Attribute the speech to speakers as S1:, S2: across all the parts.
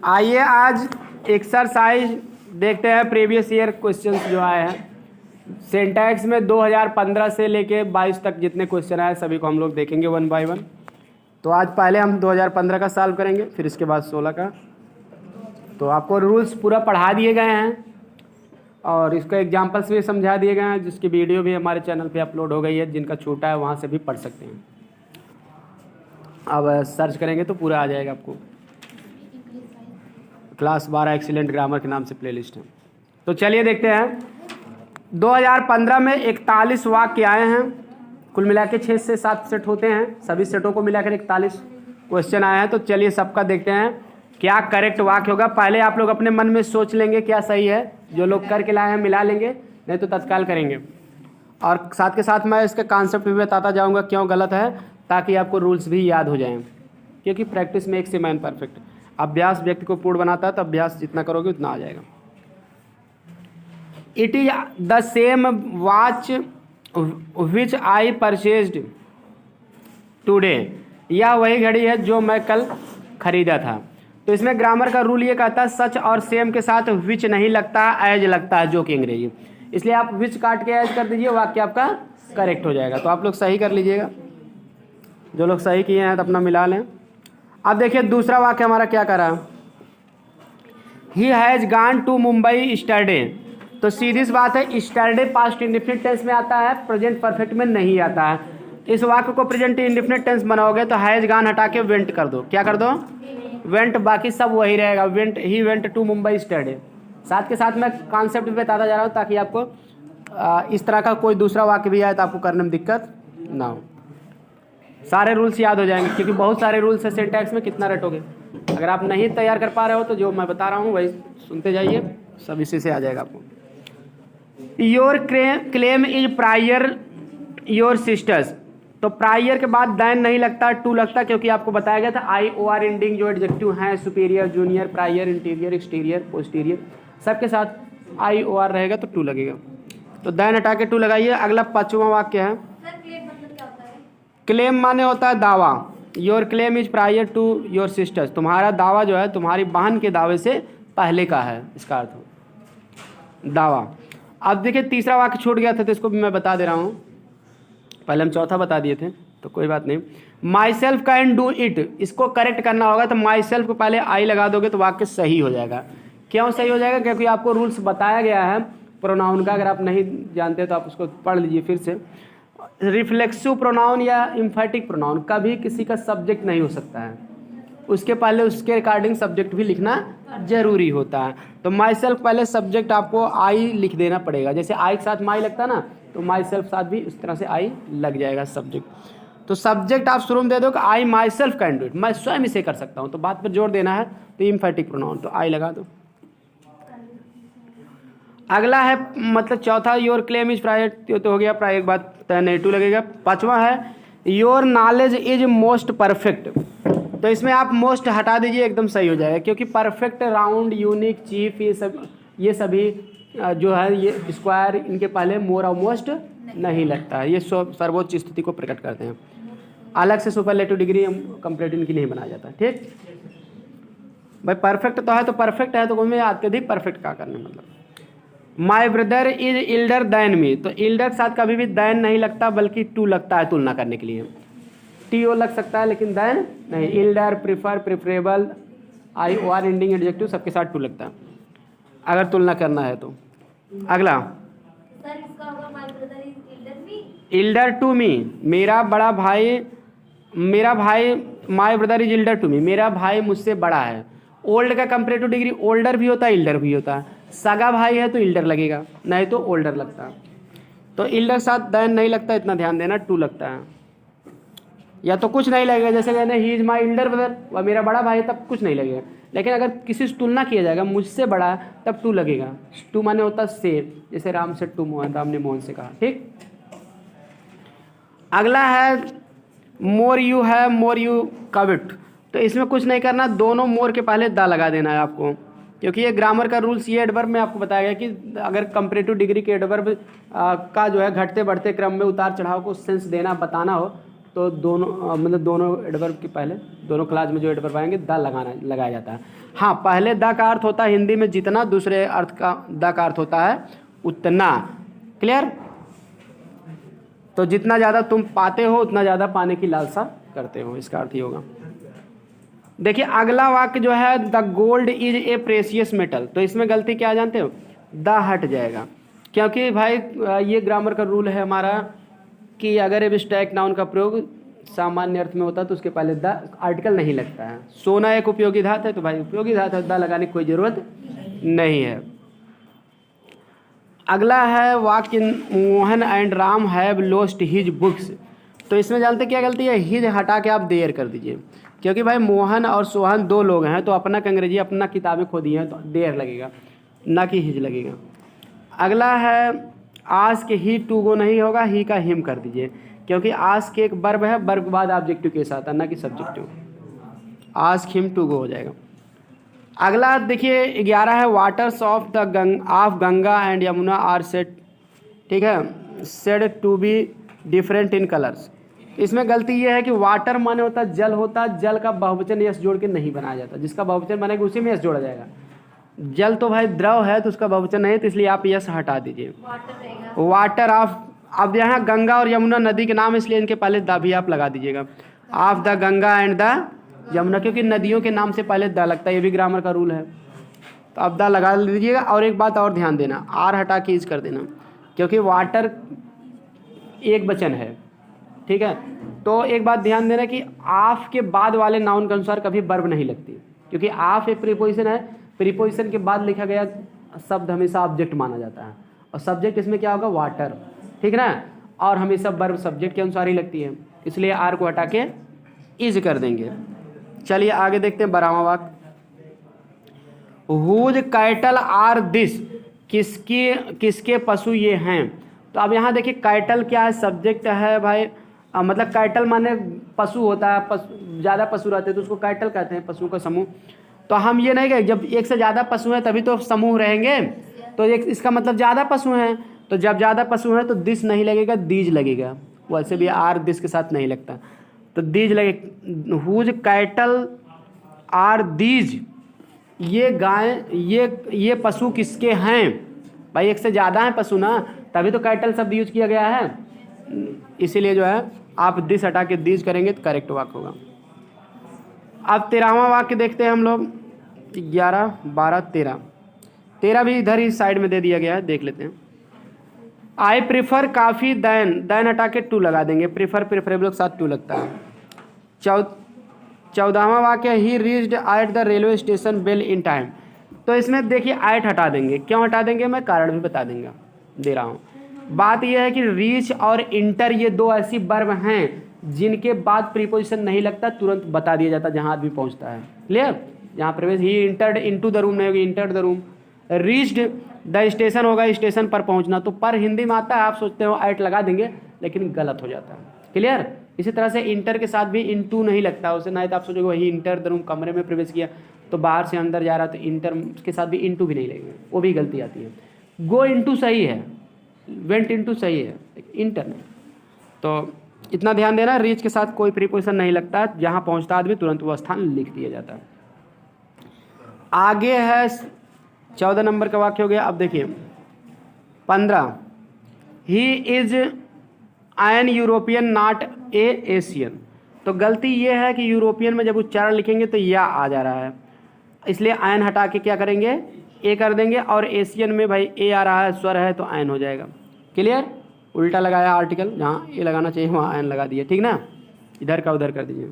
S1: आइए आज एक्सरसाइज देखते हैं। प्रीवियस ईयर क्वेश्चंस जो आए हैं सिंटैक्स में 2015 से लेके 22 तक जितने क्वेश्चन आए सभी को हम लोग देखेंगे वन बाय वन। तो आज पहले हम 2015 का सॉल्व करेंगे, फिर इसके बाद 16 का। तो आपको रूल्स पूरा पढ़ा दिए गए हैं और इसका एग्जाम्पल्स भी समझा दिए गए हैं, जिसकी वीडियो भी हमारे चैनल पे अपलोड हो गई है। जिनका छूटा है वहाँ से भी पढ़ सकते हैं। अब सर्च करेंगे तो पूरा आ जाएगा आपको। क्लास 12 एक्सीलेंट ग्रामर के नाम से प्लेलिस्ट है। तो चलिए देखते हैं। 2015 में 41 वाक्य आए हैं। कुल मिला के 6 से 7 सेट होते हैं, सभी सेटों को मिलाकर 41 क्वेश्चन आए हैं। तो चलिए सबका देखते हैं क्या करेक्ट वाक्य होगा। पहले आप लोग अपने मन में सोच लेंगे क्या सही है, जो लोग करके लाए हैं मिला लेंगे, नहीं तो तत्काल करेंगे। और साथ के साथ मैं इसका कॉन्सेप्ट भी बताता जाऊंगा क्यों गलत है, ताकि आपको रूल्स भी याद हो जाएं। क्योंकि प्रैक्टिस में एक से मैन परफेक्ट। अभ्यास व्यक्ति को पूर्ण बनाता है, तो अभ्यास जितना करोगे उतना आ जाएगा। It is the same watch which I purchased today. यह वही घड़ी है जो मैं कल खरीदा था। तो इसमें ग्रामर का रूल ये कहता है सच और सेम के साथ विच नहीं लगता, एज लगता है, जो कि अंग्रेजी। इसलिए आप विच काट के एज कर दीजिए, वाक्य आपका करेक्ट हो जाएगा। तो आप लोग सही कर लीजिएगा। जो लोग सही किए हैं तो अपना मिला लें। अब देखिए दूसरा वाक्य हमारा क्या कर रहा है। He has gone to Mumbai yesterday. तो सीधी सी बात है, स्टरडे पास्ट इंडेफिनिट टेंस में आता है, प्रेजेंट परफेक्ट में नहीं आता है। इस वाक्य को प्रेजेंट इंडेफिनिट टेंस बनाओगे तो हैज़ गॉन हटा के वेंट कर दो। क्या कर दो? वेंट। बाकी सब वही रहेगा। Went, he went to Mumbai yesterday. साथ के साथ मैं कॉन्सेप्ट भी बताता जा रहा हूँ ताकि आपको इस तरह का कोई दूसरा वाक्य भी आए तो आपको करने में दिक्कत ना हो। सारे रूल्स याद हो जाएंगे, क्योंकि बहुत सारे रूल्स है सिंटैक्स में, कितना रटोगे। अगर आप नहीं तैयार कर पा रहे हो तो जो मैं बता रहा हूँ वही सुनते जाइए, सब इसी से आ जाएगा आपको। Your claim is prior your sisters. तो प्रायर के बाद दैन नहीं लगता, टू लगता, क्योंकि आपको बताया गया था आई ओ आर एंडिंग जो एडजेक्टिव हैं, superior, junior, prior, interior, exterior, posterior, सबके साथ आई ओ आर रहेगा तो टू लगेगा। तो दैन हटा के टू लगाइए। अगला 5वां वाक्य है। क्लेम माने होता है दावा। Your claim is prior to your sisters. तुम्हारा दावा जो है तुम्हारी बहन के दावे से पहले का है, इसका अर्थ दावा। अब देखिए तीसरा वाक्य छूट गया था तो इसको भी मैं बता दे रहा हूँ। पहले हम चौथा बता दिए थे तो कोई बात नहीं। My self can do it, इसको करेक्ट करना होगा। तो माई सेल्फ को पहले आई लगा दोगे तो वाक्य सही हो जाएगा। क्यों सही हो जाएगा? क्योंकि आपको रूल्स बताया गया है प्रोनाउन का। अगर आप नहीं जानते तो आप उसको पढ़ लीजिए फिर से। रिफ्लेक्सिव प्रोनाउन या इम्फेटिक प्रोनाउन कभी किसी का सब्जेक्ट नहीं हो सकता है, उसके पहले उसके अकॉर्डिंग सब्जेक्ट भी लिखना जरूरी होता है। तो माई सेल्फ पहले सब्जेक्ट आपको आई लिख देना पड़ेगा। जैसे आई के साथ माई लगता है ना, तो माई सेल्फ साथ भी इस तरह से आई लग जाएगा सब्जेक्ट। तो सब्जेक्ट आप शुरू में दे दो कि I myself can do it, मैं स्वयं इसे कर सकता हूँ। तो बात पर जोर देना है तो इम्फेटिक प्रोनाउन, तो आई लगा दो। अगला है मतलब चौथा, योर क्लेम इज प्रायर, तो हो गया, प्रायर के बाद नेटिव लगेगा। 5वां है your knowledge is most perfect. तो इसमें आप मोस्ट हटा दीजिए, एकदम सही हो जाएगा। क्योंकि परफेक्ट, राउंड, यूनिक, चीफ, ये सभी जो है ये स्क्वायर, इनके पहले मोर और मोस्ट नहीं लगता है। ये सर्वोच्च स्थिति को प्रकट करते हैं। अलग से सुपरलेटिव डिग्री कंप्लीट इनकी नहीं बनाया जाता। ठीक भाई, परफेक्ट तो है तो परफेक्ट है, तो उनमें अत्यधिक परफेक्ट क्या करने मतलब। माई brother is elder then me. तो इल्डर के साथ कभी भी दैन नहीं लगता, बल्कि टू लगता है तुलना करने के लिए। टी ओ लग सकता है लेकिन दैन नहीं। इल्डर, प्रिफर, प्रिफरेबल, आई ओ आर एंडिंग एडजेक्टिव सबके साथ टू लगता है अगर तुलना करना है तो। अगला इल्डर टू मी, मेरा भाई my brother is elder to me, मेरा भाई मुझसे बड़ा है। ओल्ड का कंपेरेटिव डिग्री ओल्डर भी होता है, इल्डर भी होता है। सगा भाई है तो इल्डर लगेगा, नहीं तो ओल्डर लगता है। तो इल्डर साथ दैन नहीं लगता, इतना ध्यान देना, टू लगता है। या तो कुछ नहीं लगेगा, जैसे कहते हैं he is my elder brother, वह मेरा बड़ा भाई है, तब कुछ नहीं लगेगा। लेकिन अगर किसी से तुलना किया जाएगा, मुझसे बड़ा है, तब टू लगेगा। टू माने होता है सेम, जैसे राम से टू मोहन, राम ने मोहन से कहा। ठीक। अगला है मोर यू है, मोर यू कविट। तो इसमें कुछ नहीं करना, दोनों मोर के पहले दा लगा देना है आपको। क्योंकि ये ग्रामर का रूल्स, ये एडवर्ब में आपको बताया गया कि अगर कंपैरेटिव डिग्री के एडवर्ब का जो है घटते बढ़ते क्रम में उतार चढ़ाव को सेंस देना बताना हो तो दोनों मतलब दोनों एडवर्ब के पहले दोनों क्लास में जो एडवर्ब आएंगे द लगाया जाता है। हाँ, पहले द का अर्थ होता है हिंदी में जितना, दूसरे अर्थ का द का अर्थ होता है उतना। क्लियर? तो जितना ज़्यादा तुम पाते हो उतना ज़्यादा पाने की लालसा करते हो, इसका अर्थ ही होगा। देखिए अगला वाक्य जो है the gold is a precious metal, तो इसमें गलती क्या जानते हो, द हट जाएगा, क्योंकि भाई ये ग्रामर का रूल है हमारा कि अगर एब्स्ट्रैक्ट नाउन का प्रयोग सामान्य अर्थ में होता है तो उसके पहले द आर्टिकल नहीं लगता है। सोना एक उपयोगी धातु है तो भाई उपयोगी धातु है, द लगाने की कोई ज़रूरत नहीं है। अगला है वाक्य Mohan and Ram have lost his books, तो इसमें जानते क्या गलती है, हिज हटा के आप देयर कर दीजिए, क्योंकि भाई मोहन और सोहन दो लोग हैं तो अपना अंग्रेजी अपना किताबें खो दी हैं तो देयर लगेगा ना कि हिज लगेगा। अगला है आज के ही टू गो नहीं होगा, ही का हिम कर दीजिए, क्योंकि आज के एक वर्ब है, वर्ब के बाद ऑब्जेक्टिव के साथ है ना कि सब्जेक्टिव, आज हिम टू गो हो जाएगा। अगला देखिए 11 है waters of Ganga and Yamuna are said, ठीक है, said to be different in colours. इसमें गलती ये है कि वाटर माने होता है जल होता है, जल का बहुवचन यस जोड़ के नहीं बनाया जाता, जिसका बहुवचन बनेगा उसी में यस जोड़ा जाएगा। जल तो भाई द्रव है तो उसका बहुवचन नहीं, तो इसलिए आप यस हटा दीजिए, वाटर ऑफ। अब यहाँ गंगा और यमुना नदी के नाम, इसलिए इनके पहले द भी आप लगा दीजिएगा, of the Ganga and the Yamuna, क्योंकि नदियों के नाम से पहले द लगता है, ये भी ग्रामर का रूल है, तो अब द लगा लीजिएगा। और एक बात और ध्यान देना, आर हटा के इज कर देना, क्योंकि वाटर एक वचन है, ठीक है। तो एक बात ध्यान देना कि आफ के बाद वाले नाउन के अनुसार कभी वर्ब नहीं लगती, क्योंकि आफ एक प्रीपोजिशन है, प्रीपोजिशन के बाद लिखा गया शब्द हमेशा ऑब्जेक्ट माना जाता है, और सब्जेक्ट इसमें क्या होगा, वाटर, ठीक है ना, और हमेशा वर्ब सब्जेक्ट के अनुसार ही लगती है, इसलिए आर को हटा के इज कर देंगे। चलिए आगे देखते हैं 12वां वाक्य, हुज कैटल आर दिस, किसके पशु ये हैं। तो अब यहाँ देखिए कैटल क्या है, सब्जेक्ट है भाई, मतलब कैटल माने पशु होता है, ज़्यादा पशु रहते हैं तो उसको कैटल कहते हैं, पशु का समूह। तो हम ये नहीं कहें जब एक से ज़्यादा पशु हैं तभी तो समूह रहेंगे, तो एक इसका मतलब ज़्यादा पशु हैं, तो जब ज़्यादा पशु हैं तो दिस नहीं लगेगा, दीज लगेगा, वैसे भी आर दिस के साथ नहीं लगता, तो दीज लगे। हुज कैटल आर दीज, ये गाय ये पशु किसके हैं, भाई एक से ज़्यादा हैं पशु ना, तभी तो कैटल शब्द यूज किया गया है, इसीलिए जो है आप दिस हटा के दीज करेंगे तो करेक्ट वाक्य होगा। अब 13वां वाक्य देखते हैं हम लोग, 11, 12, 13 भी इधर ही साइड में दे दिया गया है, देख लेते हैं। आई प्रिफर काफ़ी दैन हटा के टू लगा देंगे, प्रिफर प्रिफरेबल के साथ टू लगता है। 14वां वाक्य he reached at the railway station well in time, तो इसमें देखिए एट हटा देंगे, क्यों हटा देंगे मैं कारण भी बता देंगे दे रहा हूँ। बात यह है कि रीच और इंटर ये दो ऐसी वर्ब हैं जिनके बाद प्रीपोजिशन नहीं लगता, तुरंत बता दिया जाता जहाँ आदमी पहुँचता है। क्लियर? यहाँ प्रवेश ही इंटर्ड इनटू द रूम नहीं होगी, entered the room. Reached the station होगा, स्टेशन पर पहुँचना, तो पर हिंदी में आता है, आप सोचते हो एट लगा देंगे लेकिन गलत हो जाता है। क्लियर? इसी तरह से इंटर के साथ भी इनटू नहीं लगता उसे, नहीं तो आप सोचोगे वही इंटर द रूम, कमरे में प्रवेश किया तो बाहर से अंदर जा रहा, तो इंटर के साथ भी इनटू भी नहीं लगेगा, वो भी गलती आती है। गो इनटू सही है, वेंट इनटू सही है, इंटर नहीं। तो इतना ध्यान देना, रीच के साथ कोई प्रीपोजिशन नहीं लगता, जहाँ पहुँचता आदमी तुरंत वो स्थान लिख दिया जाता है। आगे है 14 नंबर का वाक्य हो गया। अब देखिए 15, he is an European not a Asian, तो गलती ये है कि यूरोपियन में जब उच्चारण लिखेंगे तो या आ जा रहा है, इसलिए एन हटा के क्या करेंगे, ए कर देंगे, और एशियन में भाई ए आ रहा है, स्वर है तो एन हो जाएगा। क्लियर? उल्टा लगाया आर्टिकल, जहाँ ए लगाना चाहिए वहाँ एन लगा दिए, ठीक ना, इधर का उधर कर दीजिए।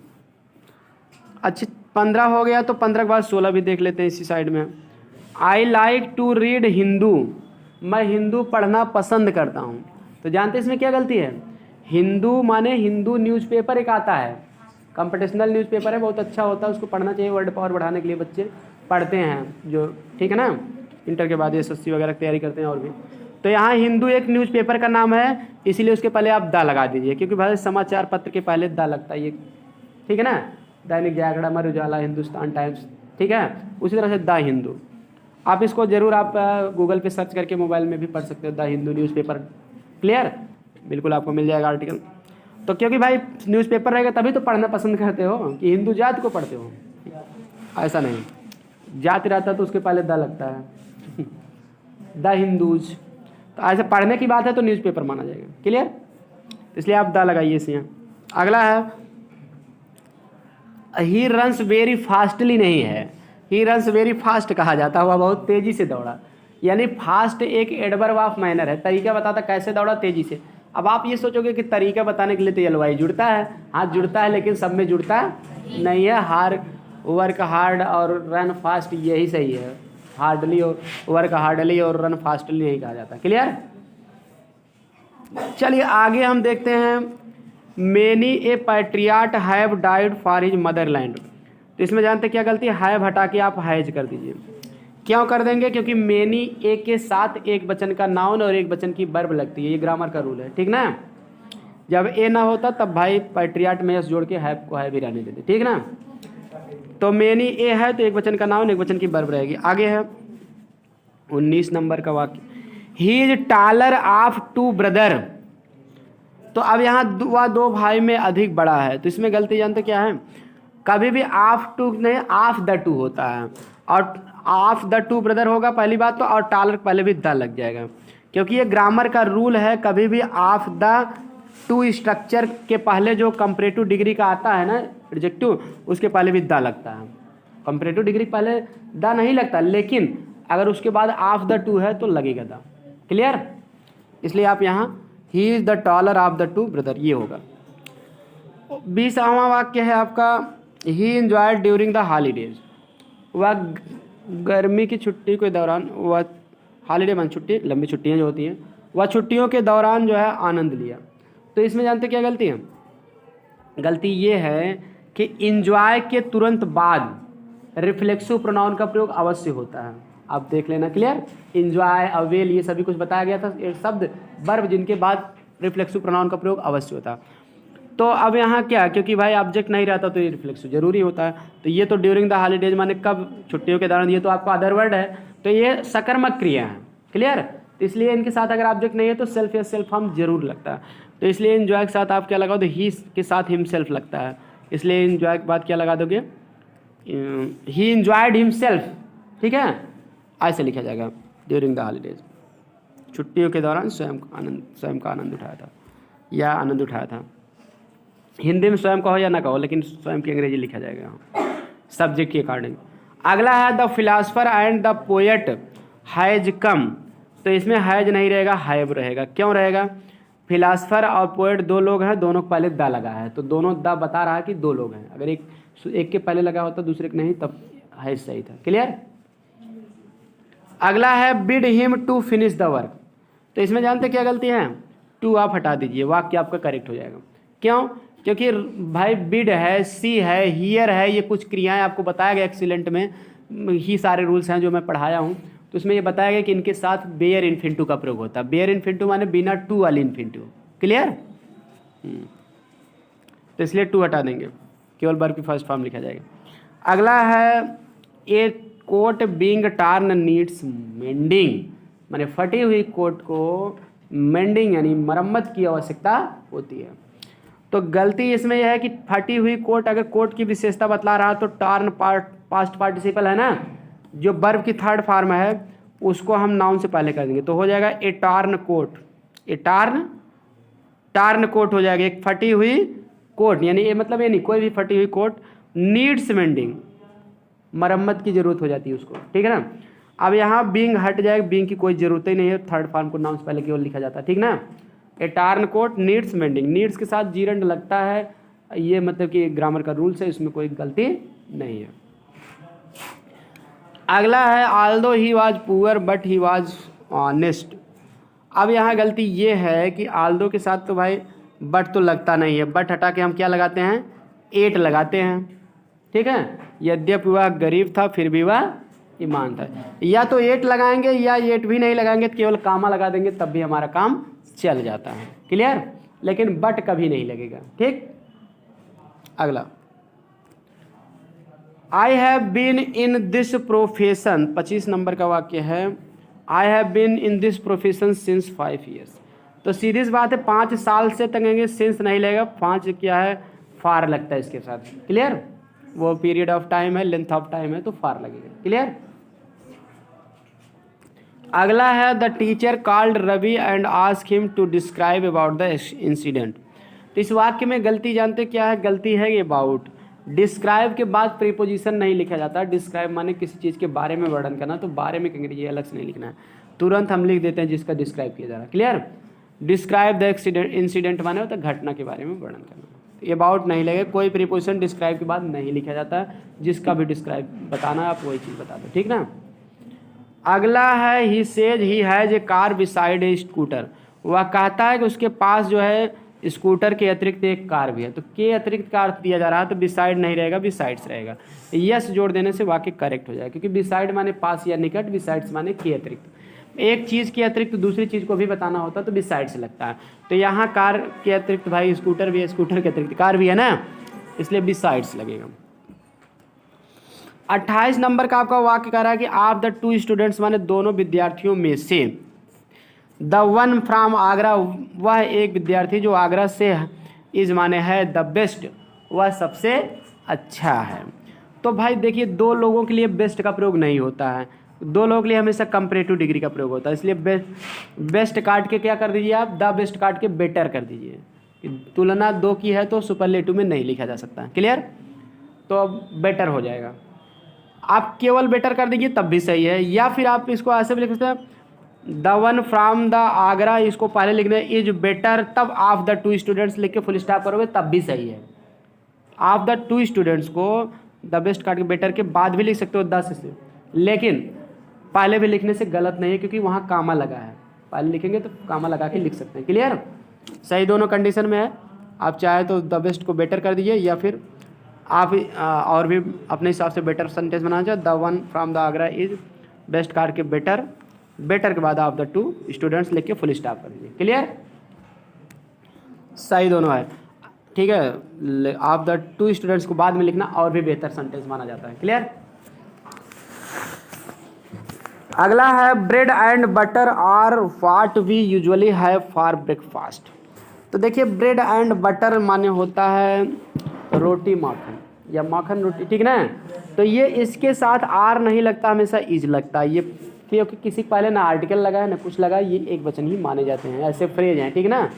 S1: अच्छा 15 हो गया, तो 15 के बाद 16 भी देख लेते हैं इसी साइड में। I like to read Hindu, मैं हिंदू पढ़ना पसंद करता हूँ, तो जानते हैं इसमें क्या गलती है, हिंदू माने हिंदू न्यूज़पेपर एक आता है, कंपटीशनल न्यूज़पेपर है, बहुत अच्छा होता है, उसको पढ़ना चाहिए, वर्ड पावर बढ़ाने के लिए बच्चे पढ़ते हैं जो, ठीक है ना, इंटर के बाद एसएससी वगैरह की तैयारी करते हैं और भी। तो यहाँ हिंदू एक न्यूज़पेपर का नाम है, इसीलिए उसके पहले आप द लगा दीजिए, क्योंकि भाई समाचार पत्र के पहले द लगता है ये, ठीक है ना, दैनिक जागरण, अमर उजाला, हिंदुस्तान टाइम्स, ठीक है, उसी तरह से द हिंदू। आप इसको जरूर आप गूगल पे सर्च करके मोबाइल में भी पढ़ सकते हो, द हिंदू न्यूज़पेपर। क्लियर? बिल्कुल आपको मिल जाएगा आर्टिकल। तो क्योंकि भाई न्यूज़पेपर रहेगा तभी तो पढ़ना पसंद करते हो कि हिंदू जाति को पढ़ते हो, ऐसा नहीं, जाति रहता तो उसके पहले द लगता है द हिंदूज, तो ऐसे पढ़ने की बात है तो न्यूज़पेपर माना जाएगा। क्लियर, इसलिए आप द लगाइए इसे यहाँ। अगला है ही रन्स वेरी फास्टली नहीं है, ही रन्स वेरी फास्ट कहा जाता है, वह बहुत तेज़ी से दौड़ा। यानी फास्ट एक एडवर्ब ऑफ मैनर है, तरीका बताता कैसे दौड़ा, तेज़ी से। अब आप ये सोचोगे कि तरीका बताने के लिए तो एलवाई जुड़ता है, हाथ जुड़ता है, लेकिन सब में जुड़ता नहीं है। वर्क हार्ड और रन फास्ट यही सही है, हार्डली और वर्क हार्डली और रन फास्टली नहीं कहा जाता। क्लियर, चलिए आगे हम देखते हैं many A patriot have died for his Motherland. तो इसमें जानते क्या गलती है, हैव हटा के आप हैज कर दीजिए। क्यों कर देंगे, क्योंकि मेनी ए के साथ एक वचन का नाउन और एक वचन की वर्ब लगती है, ये ग्रामर का रूल है, ठीक ना। जब ए ना होता तब भाई पैट्रियाट में एस जोड़ के हैव को हैव ही रहने देते, ठीक ना। तो मेनी ए है तो एक वचन का नाउन एक वचन की वर्ब रहेगी। आगे है 19 नंबर का वाक्य, he is taller of two brother. तो अब यहाँ वह दो भाई में अधिक बड़ा है, तो इसमें गलती जानते क्या है, कभी भी ऑफ टू नहीं ऑफ द टू होता है, और ऑफ द टू ब्रदर होगा पहली बात तो, और टालर पहले भी द लग जाएगा, क्योंकि ये ग्रामर का रूल है। कभी भी ऑफ द टू स्ट्रक्चर के पहले जो कंपैरेटिव डिग्री का आता है ना एडजेक्टिव, उसके पहले भी द लगता है। कंपैरेटिव डिग्री पहले द नहीं लगता, लेकिन अगर उसके बाद ऑफ द टू है तो लगेगा द। क्लियर, इसलिए आप यहाँ ही is the taller of the two brother ये होगा। 20वां वाक्य है आपका, ही एंजॉयड ड्यूरिंग द हॉलीडेज। वह गर्मी की छुट्टी के दौरान, वह हॉलीडे मान छुट्टी, लंबी छुट्टियां जो होती हैं, वह छुट्टियों के दौरान जो है आनंद लिया। तो इसमें जानते क्या गलती है, गलती ये है कि इंजॉय के तुरंत बाद रिफ्लेक्सिव प्रोनाउन का प्रयोग अवश्य होता है, आप देख लेना। क्लियर, इंजॉय अवेल ये सभी कुछ बताया गया था, एक शब्द वर्ब जिनके बाद रिफ्लेक्सिव प्रोनाउन का प्रयोग अवश्य होता है। तो अब यहाँ क्या, क्योंकि भाई ऑब्जेक्ट नहीं रहता तो ये रिफ्लेक्सिव जरूरी होता है। तो ये तो ड्यूरिंग द हॉलीडेज माने कब, छुट्टियों के दौरान, ये तो आपका अदर वर्ड है, तो ये सकर्मक क्रिया है। क्लियर, तो इसलिए इनके साथ अगर ऑब्जेक्ट नहीं है तो सेल्फ या सेल्फ हम जरूर लगता है। तो इसलिए इंजॉय के साथ आप क्या लगाओ, तो ही के साथ हिमसेल्फ लगता है, इसलिए इंजॉय के बाद क्या लगा दोगे, ही इंजॉयड हिमसेल्फ। ठीक है, ऐसे लिखा जाएगा ड्यूरिंग द हॉलीडेज, छुट्टियों के दौरान स्वयं का आनंद उठाया था या आनंद उठाया था। हिंदी में स्वयं कहो या ना कहो, लेकिन स्वयं की अंग्रेजी लिखा जाएगा सब्जेक्ट के अकॉर्डिंग। अगला है the philosopher and the poet has come. तो इसमें हैज नहीं रहेगा, हैव रहेगा। क्यों रहेगा, फिलासफर और पोएट दो लोग हैं, दोनों को पहले द लगा है, तो दोनों द बता रहा है कि दो लोग हैं। अगर एक के पहले लगा होता दूसरे के नहीं, तब हैज सही था। क्लियर। अगला है bid him to finish the work. तो इसमें जानते क्या गलती है, टू आप हटा दीजिए, वाक्य आपका करेक्ट हो जाएगा। क्यों, क्योंकि भाई बिड है, सी है, हियर है, ये कुछ क्रियाएं आपको बताया गया एक्सीलेंट में ही सारे रूल्स हैं जो मैं पढ़ाया हूँ, तो उसमें ये बताया गया कि इनके साथ बेयर इन्फिनिटिव का प्रयोग होता है। बेयर इन्फिनिटिव माने बिना टू वाली इन्फिनिटिव। क्लियर, तो इसलिए टू हटा देंगे, केवल वर्ब की फर्स्ट फॉर्म लिखा जाएगा। अगला है a coat being torn needs mending, माने फटी हुई कोट को मेंडिंग यानी मरम्मत की आवश्यकता होती है। तो गलती इसमें यह है कि फटी हुई कोट, अगर कोट की विशेषता बतला रहा तो टार्न पास्ट पार्टिसिपल है ना, जो वर्ब की थर्ड फॉर्म है उसको हम नाउन से पहले कर देंगे, तो हो जाएगा ए टार्न कोट। ए टार्न कोट हो जाएगा, एक फटी हुई कोट, यानी ये मतलब ये नहीं, कोई भी फटी हुई कोट नीड्स मेंडिंग, मरम्मत की जरूरत हो जाती है उसको। ठीक है ना। अब यहाँ बीइंग हट जाएगा, बीइंग की कोई जरूरत ही नहीं है, थर्ड फॉर्म को नाउन से पहले केवल लिखा जाता है। ठीक ना। A torn coat needs mending, needs के साथ जीरंड लगता है, ये मतलब कि ग्रामर का रूल्स है, इसमें कोई गलती नहीं है। अगला है Aldous he was poor but he was honest. अब यहाँ गलती ये है कि आल्दो के साथ तो भाई बट तो लगता नहीं है, बट हटा के हम क्या लगाते हैं, एट लगाते हैं। ठीक है, यद्यपि वह गरीब था फिर भी वह ईमान था। या तो एट लगाएंगे या एट भी नहीं लगाएंगे, केवल कामा लगा देंगे, तब भी हमारा काम चल जाता है। क्लियर, लेकिन बट कभी नहीं लगेगा। ठीक। अगला, I have been in this profession, 25 number का वाक्य है, I have been in this profession since 5 years। तो सीधी सी बात है 5 साल से तंगेंगे सेंस नहीं लगेगा, 5 क्या है फार लगता है इसके साथ। क्लियर, वो पीरियड ऑफ टाइम है, लेंथ ऑफ टाइम है, तो फार लगेगा। क्लियर। अगला है the teacher called Ravi and ask him to describe about the incident. तो इस वाक्य में गलती जानते क्या है? गलती है ये अबाउट। डिस्क्राइब के बाद प्रीपोजिशन नहीं लिखा जाता। डिस्क्राइब माने किसी चीज़ के बारे में वर्णन करना, तो बारे में कहेंगे ये अलग से नहीं लिखना है, तुरंत हम लिख देते हैं जिसका डिस्क्राइब किया जा रहा है। Clear. Describe the accident, incident माने होता है घटना के बारे में वर्णन करना। ये अबाउट नहीं लगे, कोई प्रीपोजिशन डिस्क्राइब के बाद नहीं लिखा जाता है, जिसका भी डिस्क्राइब बताना है आप वही चीज़ बता दो। ठीक ना। अगला है he says he has a car beside A scooter. वह कहता है कि उसके पास जो है स्कूटर के अतिरिक्त एक कार भी है। तो के अतिरिक्त कार दिया जा रहा है, तो बिसाइड नहीं रहेगा, बिसाइड्स रहेगा। यस जोड़ देने से वाक्य करेक्ट हो जाएगा, क्योंकि बिसाइड माने पास या निकट, बिसाइड्स माने के अतिरिक्त। एक चीज़ के अतिरिक्त दूसरी चीज़ को भी बताना होता है तो बिसाइड से लगता है। तो यहाँ कार के अतिरिक्त भाई स्कूटर भी है, स्कूटर के अतिरिक्त कार भी है ना, इसलिए बिसाइड्स लगेगा। 28 नंबर का आपका वाक्य कह रहा है कि आप द 2 स्टूडेंट्स माने दोनों विद्यार्थियों में से, द वन फ्रॉम आगरा, वह एक विद्यार्थी जो आगरा से इज माने है द बेस्ट, वह सबसे अच्छा है। तो भाई देखिए 2 लोगों के लिए बेस्ट का प्रयोग नहीं होता है, 2 लोगों के लिए हमेशा कंपैरेटिव डिग्री का प्रयोग होता है। इसलिए बेस्ट काट के क्या कर दीजिए आप, द बेस्ट काट के बेटर कर दीजिए। तुलना 2 की है तो सुपरलेटिव में नहीं लिखा जा सकता है। क्लियर। तो अब बेटर हो जाएगा। आप केवल बेटर कर दीजिए तब भी सही है, या फिर आप इसको ऐसे भी लिख सकते हैं the one from the Agra, इसको पहले लिखना इज बेटर, तब आप द 2 स्टूडेंट्स लिख के फुल स्टॉप करोगे तब भी सही है। आप द 2 स्टूडेंट्स को द बेस्ट काट के बेटर के बाद भी लिख सकते हो 10 से, लेकिन पहले भी लिखने से गलत नहीं है, क्योंकि वहाँ कामा लगा है। पहले लिखेंगे तो कामा लगा के लिख सकते हैं। क्लियर। सही दोनों कंडीशन में है। आप चाहे तो द बेस्ट को बेटर कर दीजिए, या फिर आप और भी अपने हिसाब से बेटर सेंटेंस बनाना चाहिए। The one from the Agra is best काट के बेटर, बेटर के बाद आप द 2 स्टूडेंट्स लिख के फुल स्टॉप कर दीजिए। क्लियर। सही दोनों है। ठीक है। आप द 2 स्टूडेंट्स को बाद में लिखना और भी बेहतर सेंटेंस माना जाता है। क्लियर। अगला है bread and butter are what we usually have for breakfast. तो देखिए ब्रेड एंड बटर माने होता है रोटी माखन या माखन रोटी। ठीक ना। तो ये इसके साथ आर नहीं लगता, हमेशा इज लगता है। ये क्योंकि किसी पहले ना आर्टिकल लगा है ना कुछ लगा, ये एक वचन ही माने जाते हैं, ऐसे फ्रेज हैं। ठीक ना।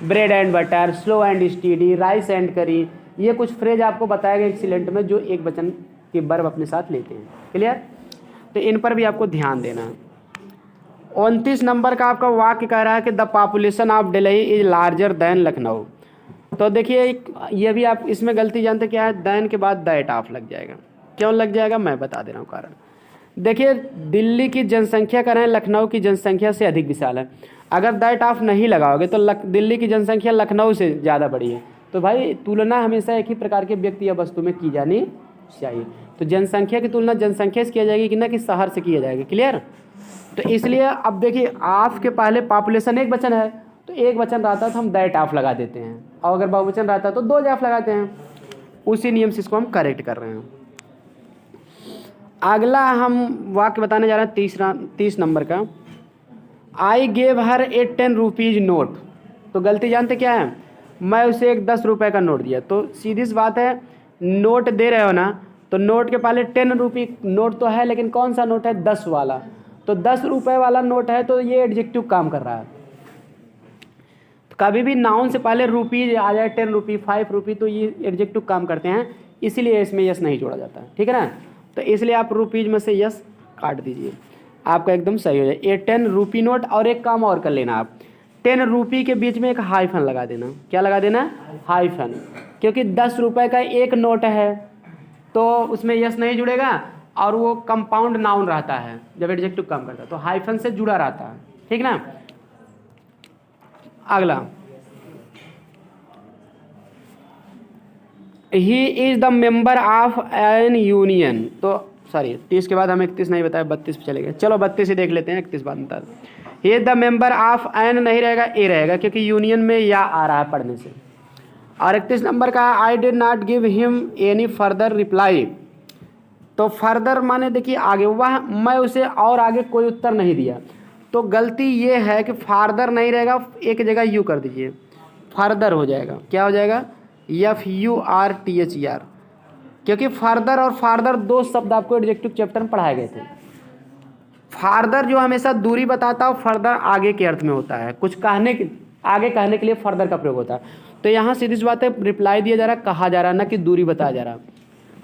S1: Bread and butter, slow and steady, rice and करी, ये कुछ फ्रेज आपको बताया गया एक्सीलेंट में जो एक वचन के वर्ब अपने साथ लेते हैं। क्लियर। तो इन पर भी आपको ध्यान देना है। 29 नंबर का आपका वाक्य कह रहा है कि the population of Delhi is larger than Lucknow. तो देखिए ये भी आप इसमें गलती जानते क्या है, दैन के बाद दैट ऑफ लग जाएगा। क्यों लग जाएगा मैं बता दे रहा हूँ कारण। देखिए दिल्ली की जनसंख्या कह रहे हैं लखनऊ की जनसंख्या से अधिक विशाल है। अगर दैट ऑफ नहीं लगाओगे तो दिल्ली की जनसंख्या लखनऊ से ज़्यादा बड़ी है। तो भाई तुलना हमेशा एक ही प्रकार के व्यक्ति या वस्तु में की जानी चाहिए। तो जनसंख्या की तुलना जनसंख्या से किया जाएगी कि ना कि शहर से किया जाएगा। क्लियर। तो इसलिए अब देखिए आपके पहले पॉपुलेशन एक वचन है, तो एक वचन रहता है तो हम दैट ऑफ लगा देते हैं, और अगर बहुवचन रहता है तो 2 ऑफ लगाते हैं। उसी नियम से इसको हम करेक्ट कर रहे हैं। अगला हम वाक्य बताने जा रहे हैं 30 नंबर का। I gave her A 10 rupees note. तो गलती जानते क्या है, मैं उसे एक 10 रुपये का नोट दिया। तो सीधी सी बात है, नोट दे रहे हो ना, तो नोट के पहले 10 रुपये नोट तो है, लेकिन कौन सा नोट है, 10 वाला। तो 10 रुपये वाला नोट है, तो ये एडजेक्टिव काम कर रहा है। तो कभी भी नाउन से पहले रुपीज़ आ जाए, 10 रुपये 5 रुपये, तो ये एडजेक्टिव काम करते हैं, इसीलिए इसमें यस नहीं जोड़ा जाता है। ठीक है ना। तो इसलिए आप रुपीज़ में से यस काट दीजिए, आपका एकदम सही हो जाए। ये 10 रुपये नोट। और एक काम और कर लेना, आप 10 रुपये के बीच में एक हाइफन लगा देना। क्या लगा देना, हाइफन, क्योंकि 10 रुपये का एक नोट है तो उसमें यस नहीं जुड़ेगा, और वो कंपाउंड नाउन रहता है जब एडजेक्टिव काम करता है, तो हाइफन से जुड़ा रहता है। ठीक ना। अगला, he is the member of an union. तो सॉरी 30 के बाद हम 31 नहीं बताया, 32 पे चले गए। चलो 32 ही देख लेते हैं, 31 बाद बता दो। He is the member of an नहीं रहेगा, ए रहेगा, क्योंकि यूनियन में या आ रहा है पढ़ने से। और 31 नंबर का I did not give him any further reply. तो फर्दर माने देखिए आगे, वह मैं उसे और आगे कोई उत्तर नहीं दिया। तो गलती ये है कि फार्दर नहीं रहेगा, एक जगह यू कर दीजिए, फर्दर हो जाएगा। क्या हो जाएगा? FURTHER, क्योंकि फर्दर और फार्दर दो शब्द आपको एडजेक्टिव चैप्टर में पढ़ाए गए थे। फार्दर जो हमेशा दूरी बताता है, फर्दर आगे के अर्थ में होता है, कुछ कहने के आगे कहने के लिए फर्दर का प्रयोग होता है। तो यहाँ सीधी सी बात है, रिप्लाई दिया जा रहा है, कहा जा रहा है, ना कि दूरी बताया जा रहा है।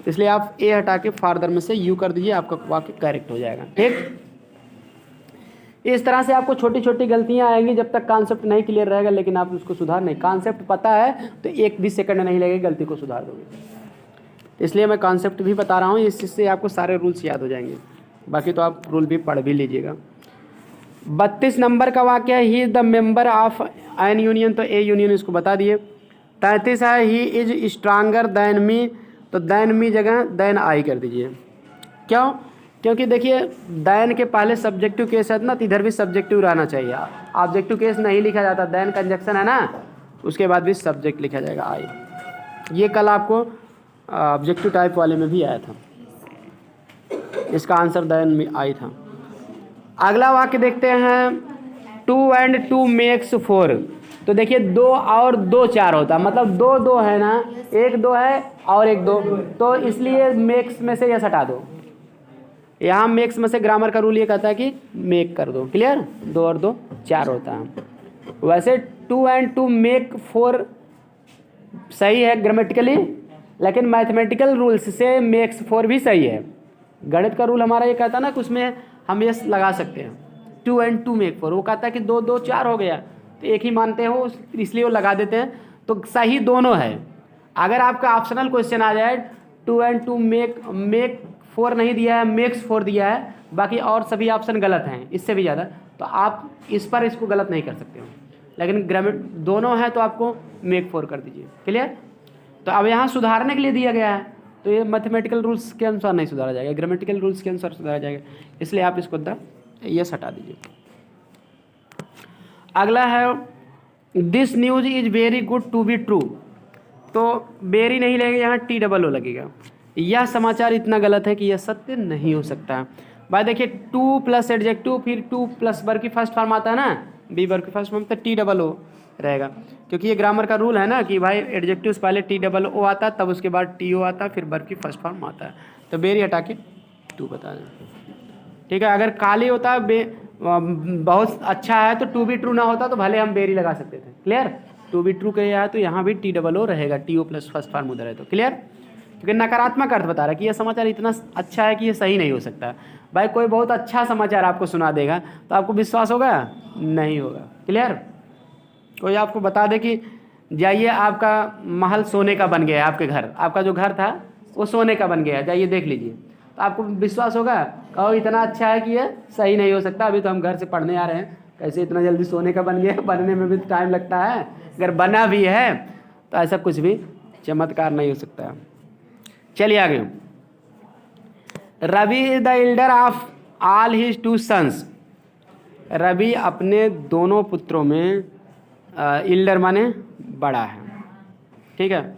S1: इसलिए आप ए हटा के फार्दर में से यू कर दीजिए, आपका वाक्य करेक्ट हो जाएगा। ठीक, इस तरह से आपको छोटी छोटी गलतियां आएंगी जब तक कॉन्सेप्ट नहीं क्लियर रहेगा, लेकिन आप उसको सुधार नहीं, कॉन्सेप्ट पता है तो एक भी सेकंड नहीं लगेगा, गलती को सुधार दोगे। इसलिए मैं कॉन्सेप्ट भी बता रहा हूँ, इससे आपको सारे रूल्स याद हो जाएंगे। बाकी तो आप रूल भी पढ़ भी लीजिएगा। 32 नंबर का वाक्य है, he is the member of an union, तो ए यूनियन इसको बता दिए। 33 है, he is stronger than me, तो दैन मी जगह दैन आई कर दीजिए। क्यों? क्योंकि देखिए दैन के पहले सब्जेक्टिव केस है ना, तो इधर भी सब्जेक्टिव रहना चाहिए। ऑब्जेक्टिव केस नहीं लिखा जाता, दैन कंजक्शन है ना, उसके बाद भी सब्जेक्ट लिखा जाएगा आई। ये कल आपको ऑब्जेक्टिव टाइप वाले में भी आया था, इसका आंसर दैन में आई था। अगला वाक्य देखते हैं, 2 and 2 makes 4, तो देखिए 2 और 2 4 होता, मतलब 2 2 है ना, 1 2 है और 1 2, तो इसलिए मेक्स में से यह हटा दो। यहाँ मेक्स में से ग्रामर का रूल ये कहता है कि मेक कर दो। क्लियर? 2 और 2 4 होता है। वैसे 2 and 2 make 4 सही है ग्रामेटिकली, लेकिन मैथमेटिकल रूल्स से मेक्स 4 भी सही है। गणित का रूल हमारा ये कहता है ना कि उसमें हम ये लगा सकते हैं 2 and 2 make 4, वो कहता है कि 2 2 4 हो गया, तो एक ही मानते हो, इसलिए वो लगा देते हैं। तो सही दोनों है। अगर आपका ऑप्शनल क्वेश्चन आ जाए 2 and 2 make 4 नहीं दिया है, मेक्स 4 दिया है, बाकी और सभी ऑप्शन गलत हैं इससे भी ज़्यादा, तो आप इस पर इसको गलत नहीं कर सकते हो। लेकिन ग्रामेट दोनों है तो आपको मेक 4 कर दीजिए। क्लियर? तो अब यहाँ सुधारने के लिए दिया गया है, तो ये मैथमेटिकल रूल्स के अनुसार नहीं सुधारा जाएगा, ग्रामेटिकल रूल्स के अनुसार सुधारा जाएगा, इसलिए आप इसको यस हटा दीजिए। अगला है, this news is very good to be true, तो वेरी नहीं लगेगा, यहाँ TOO लगेगा। यह समाचार इतना गलत है कि यह सत्य नहीं हो सकता। भाई देखिए 2 प्लस एडजेक्टिव, फिर 2 प्लस वर्ब की फर्स्ट फॉर्म आता है ना, बी वर्ब की फर्स्ट फॉर्म, तो TOO रहेगा, क्योंकि ये ग्रामर का रूल है ना कि भाई एडजेक्टिव से पहले TOO आता है, तब उसके बाद TO आता है, फिर वर्ब की फर्स्ट फॉर्म आता है। तो बेरी हटा के 2 बता दें। ठीक है? अगर काली होता है बहुत अच्छा है तो टू बी ट्रू ना होता तो भले हम बेरी लगा सकते थे। क्लियर? टू बी ट्रू के है तो यहाँ भी TOO रहेगा, TO प्लस फर्स्ट फॉर्म उधर है तो। क्लियर? क्योंकि नकारात्मक अर्थ बता रहा है कि यह समाचार इतना अच्छा है कि ये सही नहीं हो सकता। भाई कोई बहुत अच्छा समाचार आपको सुना देगा तो आपको विश्वास होगा? नहीं होगा। क्लियर? कोई आपको बता दे कि जाइए आपका महल सोने का बन गया है, आपके घर, आपका जो घर था वो सोने का बन गया है, जाइए देख लीजिए, तो आपको विश्वास होगा? कहो इतना अच्छा है कि ये सही नहीं हो सकता, अभी तो हम घर से पढ़ने आ रहे हैं, कैसे इतना जल्दी सोने का बन गया? बनने में भी टाइम लगता है, अगर बना भी है तो ऐसा कुछ भी चमत्कार नहीं हो सकता। चलिए आगे। Ravi is the elder of all his 2 sons, Ravi अपने दोनों पुत्रों में एल्डर माने बड़ा है। ठीक है?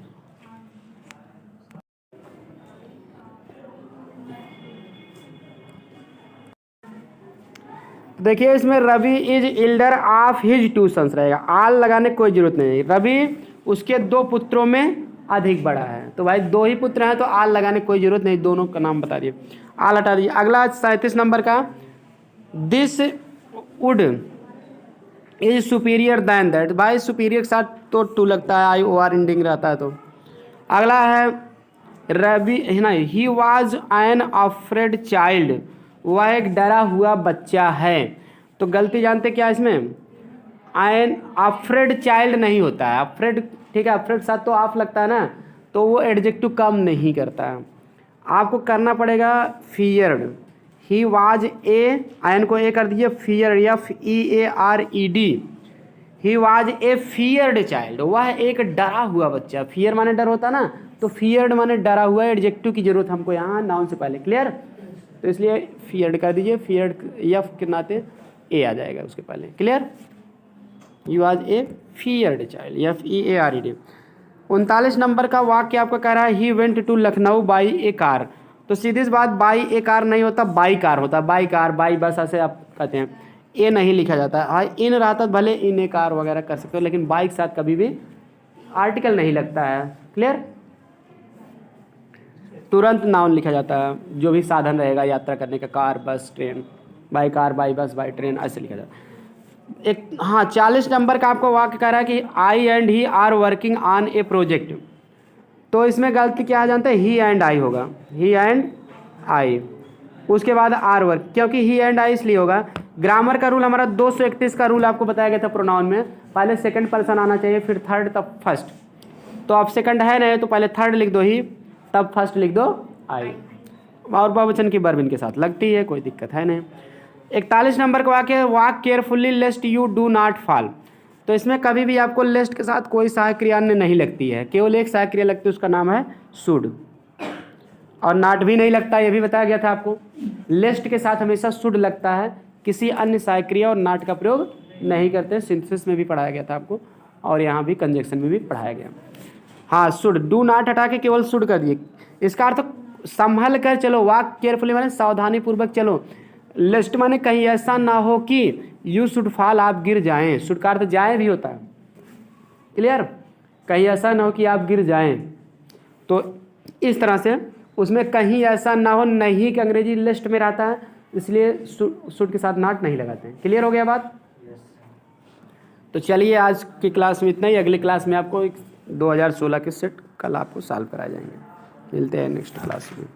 S1: देखिए इसमें Ravi is elder of his 2 sons रहेगा, आल लगाने की कोई जरूरत नहीं। रवि उसके 2 पुत्रों में अधिक बड़ा है, तो भाई 2 ही पुत्र हैं तो आल लगाने की कोई जरूरत नहीं, दोनों का नाम बता दिए, आल हटा दिए। अगला 37 नंबर का, this would is superior then that, भाई सुपीरियर के साथ तो टू लगता है, IOR एंडिंग रहता है तो। अगला है रवि है ना, he was an afraid child, वह एक डरा हुआ बच्चा है, तो गलती जानते क्या इसमें? एन अफ्रेड चाइल्ड नहीं होता है, अफ्रेड, ठीक है, अफ्रेड साथ तो आप लगता है ना, तो वो एडजेक्टिव कम नहीं करता है, आपको करना पड़ेगा फियर्ड। ही वाज एन को ए कर दीजिए, feared, FEARED, he was a feared child, वह एक डरा हुआ बच्चा। फियर माने डर होता ना, तो फियर्ड माने डरा हुआ, एडजेक्टिव की जरूरत हमको यहाँ नाउन से पहले। क्लियर? तो इसलिए फियर्ड कर दीजिए, फियर्ड F के नाते ए आ जाएगा उसके पहले। Clear? You was a feared child, FEARED। 39 number का वाक्य आपका कह रहा है, he went to Lucknow by a car, तो सीधी सी बात बाई ए कार नहीं होता, बाई कार होता, बाई कार, बाई बस ऐसे आप कहते हैं। ए नहीं लिखा जाता है। हाँ इन रहा था भले इन ए कार वगैरह कर सकते हो, लेकिन बाइक साथ कभी भी आर्टिकल नहीं लगता है। क्लियर। तुरंत नाउन लिखा जाता है, जो भी साधन रहेगा यात्रा करने का, car bus train, by car by बस बाई ट्रेन, ऐसे लिखा जाता है। एक हाँ 40 नंबर का आपको वाक्य कह रहा है कि I and he are working on a project. तो इसमें गलती क्या आ जानते हैं, ही एंड आई होगा, ही एंड आई, उसके बाद आर वर्क, क्योंकि ही एंड आई इसलिए होगा। ग्रामर का रूल हमारा 231 का रूल आपको बताया गया था प्रोनाउन में, पहले सेकंड पर्सन आना चाहिए, फिर थर्ड, तब फर्स्ट। तो अब सेकंड है नहीं तो पहले थर्ड लिख दो ही, तब फर्स्ट लिख दो आई, और बहुवचन की वर्ब इनके साथ लगती है, कोई दिक्कत है नहीं। 41 नंबर का वाक्य, walk carefully लेस्ट you do not fall. तो इसमें कभी भी आपको लेस्ट के साथ कोई सहायक क्रिया नहीं लगती है, केवल एक सहायक क्रिया लगती है, उसका नाम है शुड, और नॉट भी नहीं लगता, ये भी बताया गया था आपको। लेस्ट के साथ हमेशा शुड लगता है, किसी अन्य सहायक क्रिया और नॉट का प्रयोग नहीं करते। सिंथेसिस में भी पढ़ाया गया था आपको, और यहाँ भी कंजक्शन में भी पढ़ाया गया। हाँ शुड, डू नॉट हटा के केवल शुड कर दिए। इसका अर्थ संभल कर चलो, वॉक केयरफुली माने सावधानी पूर्वक चलो, लेस्ट माने कहीं ऐसा ना हो कि यू शुड फॉल, आप गिर जाएं। शुड का अर्थ जाए भी होता है। क्लियर, कहीं ऐसा ना हो कि आप गिर जाएं, तो इस तरह से उसमें कहीं ऐसा ना हो, नहीं कि अंग्रेजी लिस्ट में रहता है, इसलिए शुड के साथ नॉट नहीं लगाते हैं। क्लियर हो गया बात। तो चलिए आज की क्लास में इतना ही, अगली क्लास में आपको 2016 के सेट कल आपको सॉल्व कराए जाएंगे। मिलते हैं नेक्स्ट क्लास में।